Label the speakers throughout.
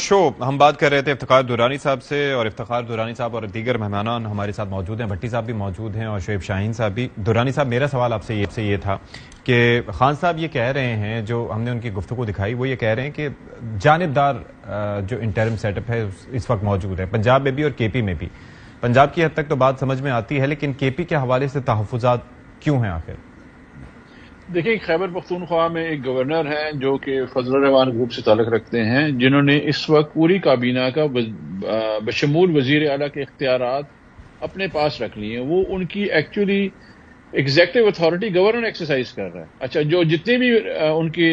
Speaker 1: شو ہم بات کر رہے تھے افتخار درانی صاحب سے، اور افتخار درانی صاحب اور دیگر مہمانان ہمارے ساتھ موجود ہیں. بھٹی صاحب بھی موجود ہیں اور شعیب شاہین صاحب بھی. درانی صاحب، میرا سوال آپ سے یہ تھا کہ خان صاحب یہ کہہ رہے ہیں، جو ہم نے ان کی گفتگو دکھائی، وہ یہ کہہ رہے ہیں کہ جانبدار جو انٹرم سیٹ اپ ہے اس وقت موجود ہے پنجاب میں بھی اور کے پی میں بھی. پنجاب کی حد تک تو بات سمجھ میں آتی ہے، لیکن کے پی کے حوالے سے تحفظات کیوں ہیں آخر؟
Speaker 2: دیکھیں، خیبر پختونخوا میں ایک گورنر ہیں جو کہ فضل الرحمان گروپ سے تعلق رکھتے ہیں، جنہوں نے اس وقت پوری کابینہ کا بشمول وزیر اعلیٰ کے اختیارات اپنے پاس رکھ لیے ہیں. وہ ان کی actually executive authority governor exercise کر رہا ہے. اچھا، جو جتنے بھی ان کے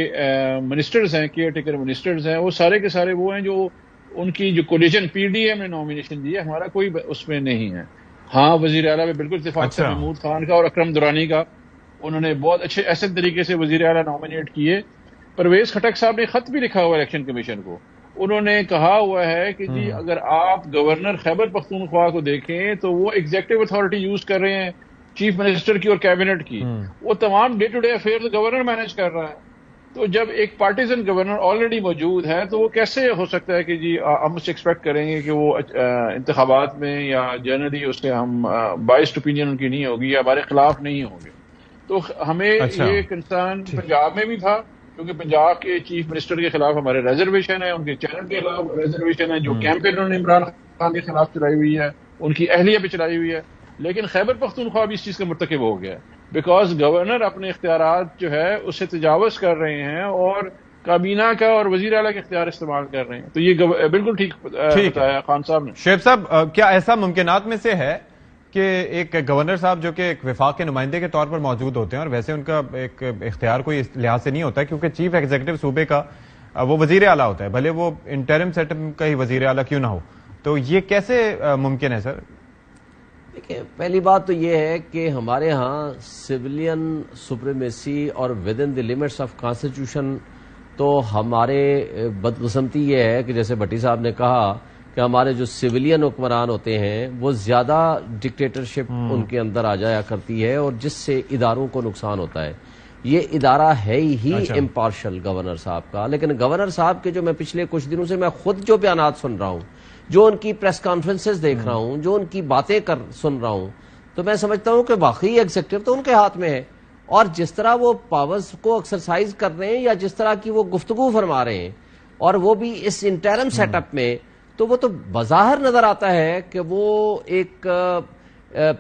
Speaker 2: منسٹرز ہیں، کیئر ٹیکر منسٹرز ہیں، وہ سارے کے سارے وہ ہیں جو ان کی جو کولیجن پی ڈی ایم نے نامینیشن دی ہے، ہمارا کوئی اس میں نہیں ہے. ہاں، وزیر اعلیٰ میں بالکل اتفاق سے محمود خان کا اور اکرم درانی کا انہوں نے بہت اچھے ایسے طریقے سے وزیر اعلیٰ نامینیٹ کیے. پرویز خٹک صاحب نے خط بھی لکھا ہوا الیکشن کمیشن کو. انہوں نے کہا ہوا ہے کہ جی اگر آپ گورنر خیبر پختونخوا کو دیکھیں تو وہ ایگزیکٹو اتھارٹی یوز کر رہے ہیں چیف منسٹر کی اور کیبنٹ کی. وہ تمام day to day affairs governor manage کر رہا ہے. تو جب ایک پارٹیزن گورنر آلریڈی موجود ہے تو وہ کیسے ہو سکتا ہے کہ جی ہم اس سے ایکسپیکٹ کریں گے کہ وہ انتخابات میں یا جنرلی اس سے ہم بائسڈ اوپینین ان کی نہیں ہوگی یا ہمارے خلاف نہیں ہوں گے. تو ہمیں یہ کنسرن پنجاب میں بھی تھا، کیونکہ پنجاب کے چیف منسٹر کے خلاف ہمارے ریزرویشن ہے، ان کے چینل کے خلاف ریزرویشن ہے، جو کیمپین انہوں نے عمران خان کے خلاف چلائی ہوئی ہے ان کی اہلیہ پہ چلائی ہوئی ہے. لیکن خیبر پختونخوا بھی اس چیز کا مرتکب ہو گیا ہے، بیکاز گورنر اپنے اختیارات جو ہے اس سے تجاوز کر رہے ہیں اور کابینہ کا اور وزیر اعلیٰ کے اختیار استعمال کر رہے ہیں. تو یہ بالکل ٹھیک بتایا خان صاحب نے.
Speaker 1: شعیب صاحب، کیا ایسا ممکنات میں سے ہے کہ ایک گورنر صاحب جو کہ ایک وفاق کے نمائندے کے طور پر موجود ہوتے ہیں، اور ویسے ان کا ایک اختیار کوئی اس لحاظ سے نہیں ہوتا ہے کیونکہ چیف ایگزیکٹو صوبے کا وہ وزیر اعلیٰ ہوتا ہے، بھلے وہ انٹرم سیٹ اپ کا ہی وزیر اعلیٰ کیوں نہ ہو، تو یہ کیسے ممکن ہے سر؟
Speaker 3: دیکھیں، پہلی بات تو یہ ہے کہ ہمارے ہاں سویلین سپریمیسی اور with in the limits of constitution, تو ہمارے بدقسمتی یہ ہے کہ جیسے بھٹی صاحب نے کہا کہ ہمارے جو سویلین حکمران ہوتے ہیں وہ زیادہ ڈکٹیٹرشپ ان کے اندر آ جایا کرتی ہے، اور جس سے اداروں کو نقصان ہوتا ہے. یہ ادارہ ہے ہی امپارشل گورنر صاحب کا. لیکن گورنر صاحب کے جو میں پچھلے کچھ دنوں سے میں خود جو بیانات سن رہا ہوں، جو ان کی پریس کانفرنسز دیکھ رہا ہوں، جو ان کی باتیں سن رہا ہوں، تو میں سمجھتا ہوں کہ واقعی ایگزیکٹو تو ان کے ہاتھ میں ہے. اور جس طرح وہ پاورز کو ایکسرسائز کر رہے ہیں یا جس طرح کی وہ گفتگو فرما رہے ہیں، اور وہ بھی اس انٹرم سیٹ اپ میں، تو وہ تو بظاہر نظر آتا ہے کہ وہ ایک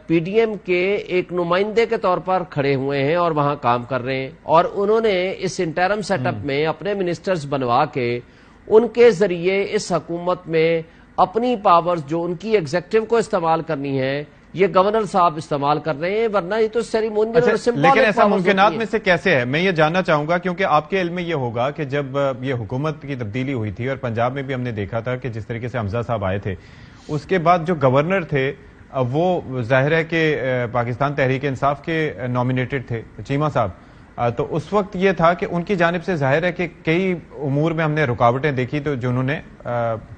Speaker 3: پی ڈی ایم کے ایک نمائندے کے طور پر کھڑے ہوئے ہیں اور وہاں کام کر رہے ہیں. اور انہوں نے اس انٹرم سیٹ اپ میں اپنے منسٹرز بنوا کے ان کے ذریعے اس حکومت میں اپنی پاورز جو ان کی ایگزیکٹو کو استعمال کرنی ہے، یہ گورنر صاحب استعمال کر رہے ہیں. ورنہ یہ تو سیریمونیل اور سمبولک.
Speaker 1: لیکن ایسا ممکنات میں سے کیسے ہے؟ میں یہ جاننا چاہوں گا، کیونکہ آپ کے علم میں یہ ہوگا کہ جب یہ حکومت کی تبدیلی ہوئی تھی، اور پنجاب میں بھی ہم نے دیکھا تھا کہ جس طریقے سے حمزہ صاحب آئے تھے، اس کے بعد جو گورنر تھے وہ ظاہر ہے کہ پاکستان تحریک انصاف کے نامینیٹڈ تھے، چیمہ صاحب. تو اس وقت یہ تھا کہ ان کی جانب سے ظاہر ہے کہ کئی امور میں ہم نے رکاوٹیں دیکھی تو جو انہوں نے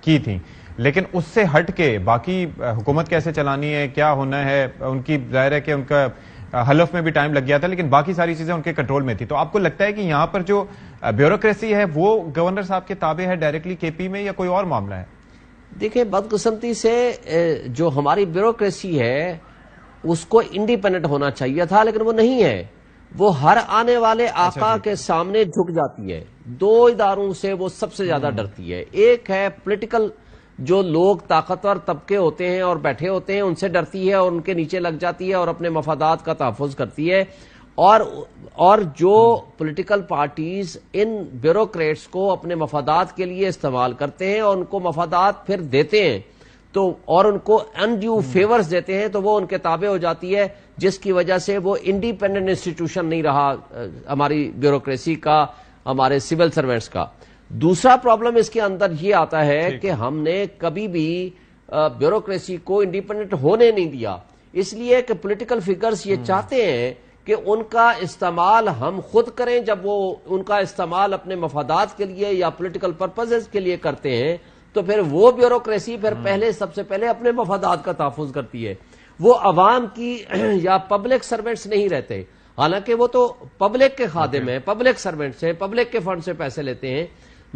Speaker 1: کی تھیں، لیکن اس سے ہٹ کے باقی حکومت کیسے چلانی ہے، کیا ہونا ہے، ان کی ظاہر ہے کہ ان کا حلف میں بھی ٹائم لگ گیا تھا، لیکن باقی ساری چیزیں ان کے کنٹرول میں تھی. تو آپ کو لگتا ہے کہ یہاں پر جو بیوروکریسی ہے وہ گورنر صاحب کے تابع ہے ڈائریکٹلی کے پی میں، یا کوئی اور معاملہ ہے؟
Speaker 3: دیکھیں، بدقسمتی سے جو ہماری بیوروکریسی ہے اس کو انڈیپینڈنٹ ہونا چاہیے تھا، لیکن وہ نہیں ہے. وہ ہر آنے والے آقا کے سامنے جھک جاتی ہے. دو اداروں سے وہ سب سے زیادہ ڈرتی ہے. ایک ہے پولیٹیکل، جو لوگ طاقتور طبقے ہوتے ہیں اور بیٹھے ہوتے ہیں، ان سے ڈرتی ہے اور ان کے نیچے لگ جاتی ہے اور اپنے مفادات کا تحفظ کرتی ہے. اور جو پولیٹیکل پارٹیز ان بیوروکریٹس کو اپنے مفادات کے لیے استعمال کرتے ہیں اور ان کو مفادات پھر دیتے ہیں تو، اور ان کو انڈیو فیورز دیتے ہیں، تو وہ ان کے تابع ہو جاتی ہے، جس کی وجہ سے وہ انڈیپینڈنٹ انسٹیٹیوشن نہیں رہا ہماری بیوروکریسی کا، ہمارے سول سروینٹس کا. دوسرا پرابلم اس کے اندر یہ آتا ہے کہ ہم نے کبھی بھی بیوروکریسی کو انڈیپینڈنٹ ہونے نہیں دیا، اس لیے کہ پولیٹیکل فگرز یہ چاہتے ہیں کہ ان کا استعمال ہم خود کریں. جب وہ ان کا استعمال اپنے مفادات کے لیے یا پولیٹیکل پرپزز کے لیے کرتے ہیں تو پھر وہ بیوروکریسی پھر سب سے پہلے اپنے مفادات کا تحفظ کرتی ہے. وہ عوام کی یا پبلک سروینٹس نہیں رہتے، حالانکہ وہ تو پبلک کے خادم ہیں، پبلک سروینٹس ہیں، پبلک کے فنڈ سے پیسے لیتے ہیں،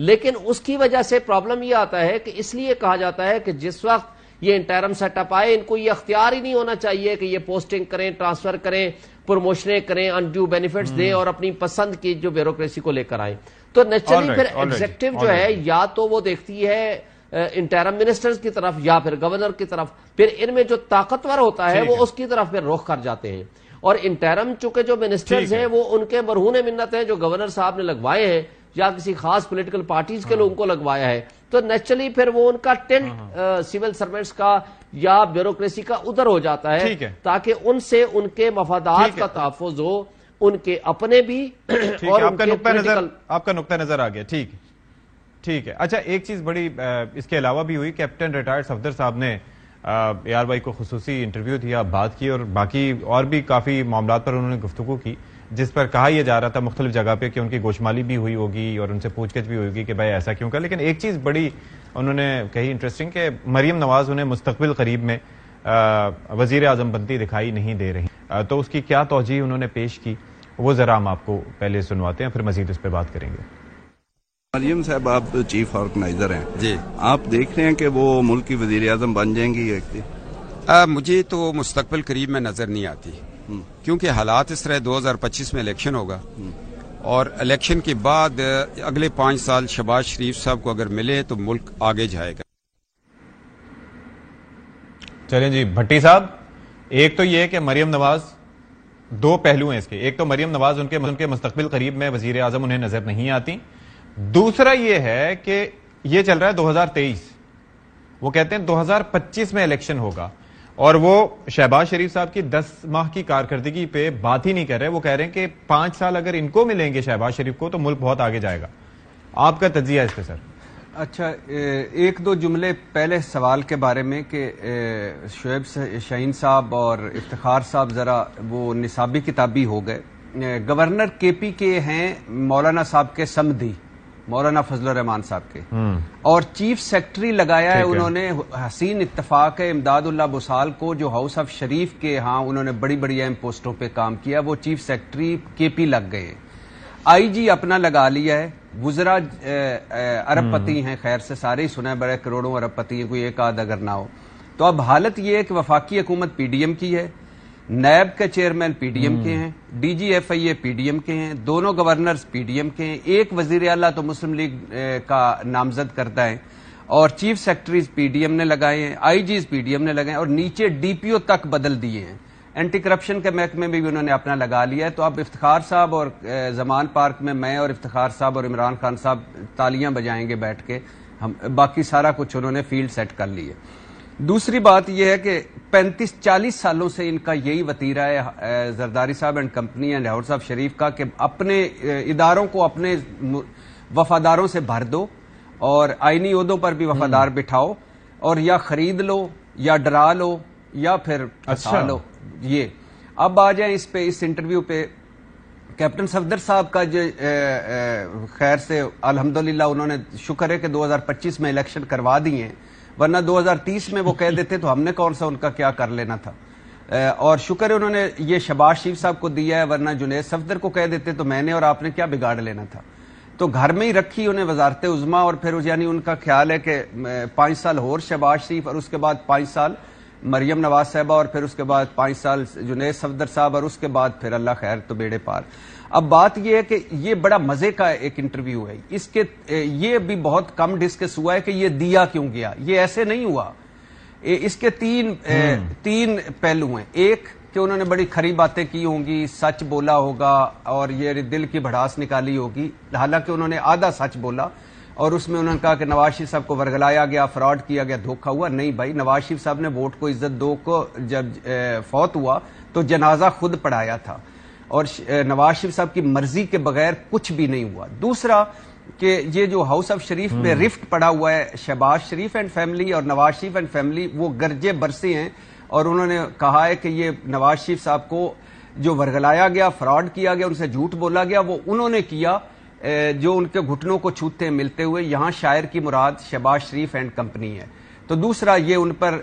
Speaker 3: لیکن اس کی وجہ سے پرابلم یہ آتا ہے کہ اس لیے کہا جاتا ہے کہ جس وقت یہ انٹرم سیٹ اپ آئے ان کو یہ اختیار ہی نہیں ہونا چاہیے کہ یہ پوسٹنگ کریں، ٹرانسفر کریں، پروموشنیں کریں، انڈیو بینیفٹس دیں اور اپنی پسند کی جو بیوروکریسی کو لے کر آئیں. تو نیچرلی پھر ایگزیکٹو جو ہے یا تو وہ دیکھتی ہے انٹرم منسٹرز کی طرف یا پھر گورنر کی طرف، پھر ان میں جو طاقتور ہوتا ہے وہ اس کی طرف پھر رخ کر جاتے ہیں. اور انٹرم چونکہ جو منسٹرز ہیں وہ ان کے مرہون منت ہیں جو گورنر صاحب نے لگوائے ہیں یا کسی خاص پولیٹیکل پارٹیز کے لوگوں کو لگوایا ہے، تو نیچرلی پھر وہ ان کا ٹینٹ سول سروینٹس کا یا بیوروکریسی کا ادھر ہو جاتا ہے تاکہ ان سے ان کے مفادات کا تحفظ ہو، ان کے اپنے بھی اور
Speaker 1: آپ کا نقطہ نظر آ گیا. ٹھیک ہے. اچھا ایک چیز بڑی اس کے علاوہ بھی ہوئی، کیپٹن ریٹائرڈ صفدر صاحب نے اے آر وائی کو خصوصی انٹرویو دیا، بات کی اور باقی اور بھی کافی معاملات پر انہوں نے گفتگو کی، جس پر کہا یہ جا رہا تھا مختلف جگہ پہ کہ ان کی گوشمالی بھی ہوئی ہوگی اور ان سے پوچھ گچھ بھی ہوگی کہ بھائی ایسا کیوں کہا. لیکن ایک چیز بڑی انہوں نے کہی انٹرسٹنگ کہ مریم نواز انہیں مستقبل قریب میں وزیر اعظم بنتی دکھائی نہیں دے رہی. تو اس کی کیا توجیہ انہوں نے پیش کی وہ ذرا ہم آپ کو پہلے سنواتے ہیں، پھر مزید اس پہ بات کریں گے.
Speaker 4: مریم صاحب آپ چیف آرگنائزر ہیں
Speaker 5: جی،
Speaker 4: آپ دیکھ رہے ہیں کہ وہ ملک کی وزیر اعظم بن جائیں گی ایک دن؟
Speaker 5: مجھے تو مستقبل قریب میں نظر نہیں آتی، کیونکہ حالات اس طرح 2025 میں الیکشن ہوگا اور الیکشن کے بعد اگلے 5 سال شہباز شریف صاحب کو اگر ملے تو ملک آگے جائے گا.
Speaker 1: چلیں جی بھٹی صاحب، ایک تو یہ کہ مریم نواز، دو پہلو ہیں اس کے، ایک تو مریم نواز ان کے مستقبل قریب میں وزیر اعظم انہیں نظر نہیں آتی، دوسرا یہ ہے کہ یہ چل رہا ہے 2023، وہ کہتے ہیں 2025 میں الیکشن ہوگا اور وہ شہباز شریف صاحب کی 10 ماہ کی کارکردگی پہ بات ہی نہیں کر رہے، وہ کہہ رہے ہیں کہ 5 سال اگر ان کو ملیں گے شہباز شریف کو تو ملک بہت آگے جائے گا. آپ کا تجزیہ اس پہ سر؟
Speaker 6: اچھا، ایک دو جملے پہلے سوال کے بارے میں کہ شعیب شاہین صاحب اور افتخار صاحب ذرا وہ نصابی کتابی ہو گئے. گورنر کے پی کے ہیں مولانا صاحب کے سمدھی، مولانا فضل الرحمان صاحب کے، اور چیف سیکرٹری لگایا ہے انہوں نے حسین اتفاق ہے امداد اللہ بسال کو، جو ہاؤس آف شریف کے ہاں انہوں نے بڑی بڑی اہم پوسٹوں پہ کام کیا، وہ چیف سیکرٹری کے پی لگ گئے. آئی جی اپنا لگا لیا ہے، وزراء ارب پتی ہیں، خیر سے سارے ہی سنا ہے، بڑے کروڑوں ارب پتی ہیں، کوئی ایک آدھ اگر نہ ہو. تو اب حالت یہ ہے کہ وفاقی حکومت پی ڈی ایم کی ہے، نیب کے چیئرمین پی ڈی ایم کے ہیں، ڈی جی ایف آئی اے پی ڈی ایم کے ہیں، دونوں گورنرز پی ڈی ایم کے ہیں، ایک وزیر اعلیٰ تو مسلم لیگ کا نامزد کرتا ہے، اور chief secretaries P D M نے لگائے ہیں، آئی جیز پی ڈی ایم نے لگائے ہیں، اور نیچے ڈی پی او تک بدل دیے ہیں. اینٹی کرپشن کے محکمے میں بھی انہوں نے اپنا لگا لیا ہے. تو اب افتخار صاحب اور زمان پارک میں اور افتخار صاحب اور عمران خان صاحب تالیاں بجائیں گے بیٹھ کے، ہم باقی سارا کچھ انہوں نے فیلڈ سیٹ کر لی ہے. دوسری بات یہ ہے کہ 35-40 سالوں سے ان کا یہی وتیرہ ہے زرداری صاحب and company and house of Sharif کا کہ اپنے اداروں کو اپنے وفاداروں سے بھر دو اور آئینی عہدوں پر بھی وفادار بٹھاؤ، اور یا خرید لو یا ڈرا لو یا پھر پھنسا لو. یہ اب آ جائیں اس پہ، اس انٹرویو پہ کیپٹن صفدر صاحب کا جو خیر سے الحمدللہ انہوں نے شکر ہے کہ 2025 میں الیکشن کروا دیے ہیں، ورنہ 2030 میں وہ کہہ دیتے تو ہم نے کون سا ان کا کیا کر لینا تھا. اور شکر ہے انہوں نے یہ شہباز شریف صاحب کو دیا ہے، ورنہ جنید صفدر کو کہہ دیتے تو میں نے اور آپ نے کیا بگاڑ لینا تھا. تو گھر میں ہی رکھی انہیں وزارت عظمیٰ، اور پھر یعنی ان کا خیال ہے کہ 5 سال اور شہباز شریف، اور اس کے بعد 5 سال مریم نواز صاحبہ، اور پھر اس کے بعد 5 سال جنید صفدر صاحب، اور اس کے بعد پھر اللہ خیر تو بیڑے پار. اب بات یہ ہے کہ یہ بڑا مزے کا ایک انٹرویو ہے، اس کے یہ بھی بہت کم ڈسکس ہوا ہے کہ یہ دیا کیوں گیا. یہ ایسے نہیں ہوا، اس کے تین پہلو ہیں. ایک کہ انہوں نے بڑی کھری باتیں کی ہوں گی، سچ بولا ہوگا اور یہ دل کی بھڑاس نکالی ہوگی، حالانکہ انہوں نے آدھا سچ بولا، اور اس میں انہوں نے کہا کہ نواز شریف صاحب کو ورگلایا گیا، فراڈ کیا گیا، دھوکہ ہوا. نہیں بھائی، نواز شریف صاحب نے ووٹ کو عزت دو کو جب فوت ہوا تو جنازہ خود پڑھایا تھا، اور نواز شریف صاحب کی مرضی کے بغیر کچھ بھی نہیں ہوا. دوسرا کہ یہ جو ہاؤس آف شریف میں رفٹ پڑا ہوا ہے شہباز شریف اینڈ فیملی اور نواز شریف اینڈ فیملی، وہ گرجے برسے ہیں، اور انہوں نے کہا ہے کہ یہ نواز شریف صاحب کو جو ورگلایا گیا، فراڈ کیا گیا، ان سے جھوٹ بولا گیا، وہ انہوں نے کیا جو ان کے گھٹنوں کو چھوتے ملتے ہوئے. یہاں شاعر کی مراد شہباز شریف اینڈ کمپنی ہے. تو دوسرا یہ ان پر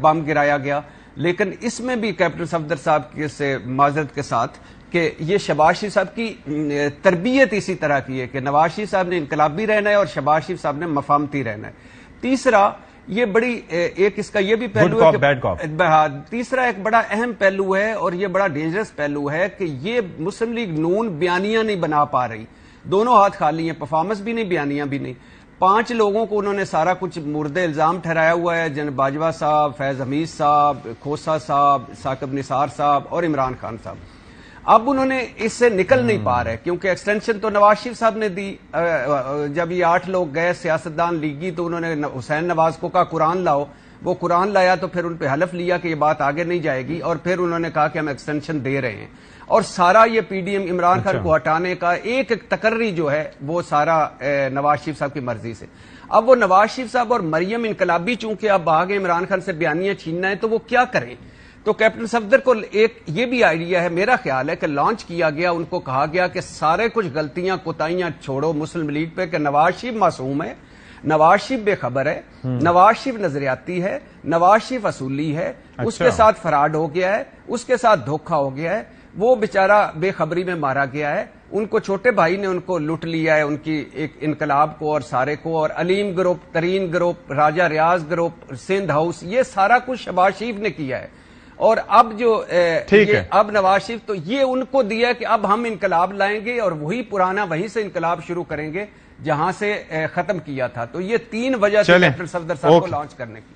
Speaker 6: بم گرایا گیا. لیکن اس میں بھی کیپٹن صفدر صاحب کے سے معذرت کے ساتھ کہ یہ شہباز شریف صاحب کی تربیت اسی طرح کی ہے کہ نواز شریف صاحب نے انقلابی رہنا ہے اور شہباز شریف صاحب نے مفاہمتی رہنا ہے. تیسرا یہ بڑی ایک اس کا یہ بھی پہلو ہے کہ تیسرا ایک بڑا اہم پہلو ہے اور یہ بڑا ڈینجرس پہلو ہے کہ یہ مسلم لیگ نون بیانیاں نہیں بنا پا رہی, دونوں ہاتھ خالی ہیں, پرفارمنس بھی نہیں, بیانیاں بھی نہیں. 5 لوگوں کو انہوں نے سارا کچھ مورد الزام ٹھہرایا ہوا ہے, جناب باجوہ صاحب, فیض حمید صاحب, کھوسا صاحب, ثاقب نثار صاحب اور عمران خان صاحب. اب انہوں نے اس سے نکل نہیں پا رہے کیونکہ ایکسٹینشن تو نواز شریف صاحب نے دی. جب یہ 8 لوگ گئے سیاستدان لیگی تو انہوں نے حسین نواز کو کہا قرآن لاؤ, وہ قرآن لایا تو پھر ان پہ حلف لیا کہ یہ بات آگے نہیں جائے گی اور پھر انہوں نے کہا کہ ہم ایکسٹینشن دے رہے ہیں. اور سارا یہ P D M Imran Khan کو ہٹانے کا ایک تقرری جو ہے وہ سارا نواز شریف صاحب کی مرضی سے. اب وہ نواز شریف صاحب اور مریم انقلابی چونکہ اب آگے عمران خان سے بیانیاں چھیننا ہے تو وہ کیا کریں. تو کیپٹن صفدر کو ایک یہ بھی آئیڈیا ہے, میرا خیال ہے کہ لانچ کیا گیا, ان کو کہا گیا کہ سارے کچھ غلطیاں کوتاہیاں چھوڑو مسلم لیگ پہ کہ نواز شریف معصوم ہے, نواز شریف بے خبر ہے, نواز شریف نظریاتی ہے, نواز شریف اصولی ہے, اس کے ساتھ فراڈ ہو گیا ہے, اس کے ساتھ دھوکہ ہو گیا ہے, وہ بیچارہ بے خبری میں مارا گیا ہے, ان کو چھوٹے بھائی نے ان کو لوٹ لیا ہے, ان کی ایک انقلاب کو اور سارے کو, اور علیم گروپ, ترین گروپ, راجہ ریاض گروپ, سندھ ہاؤس, یہ سارا کچھ شہباز شریف نے کیا ہے. اور اب جو اب نواز شریف تو یہ ان کو دیا کہ اب ہم انقلاب لائیں گے اور وہی پرانا وہیں سے انقلاب شروع کریں گے جہاں سے ختم کیا تھا. تو یہ 3 وجہ تھی کیپٹن صفدر صاحب کو لانچ کرنے کی.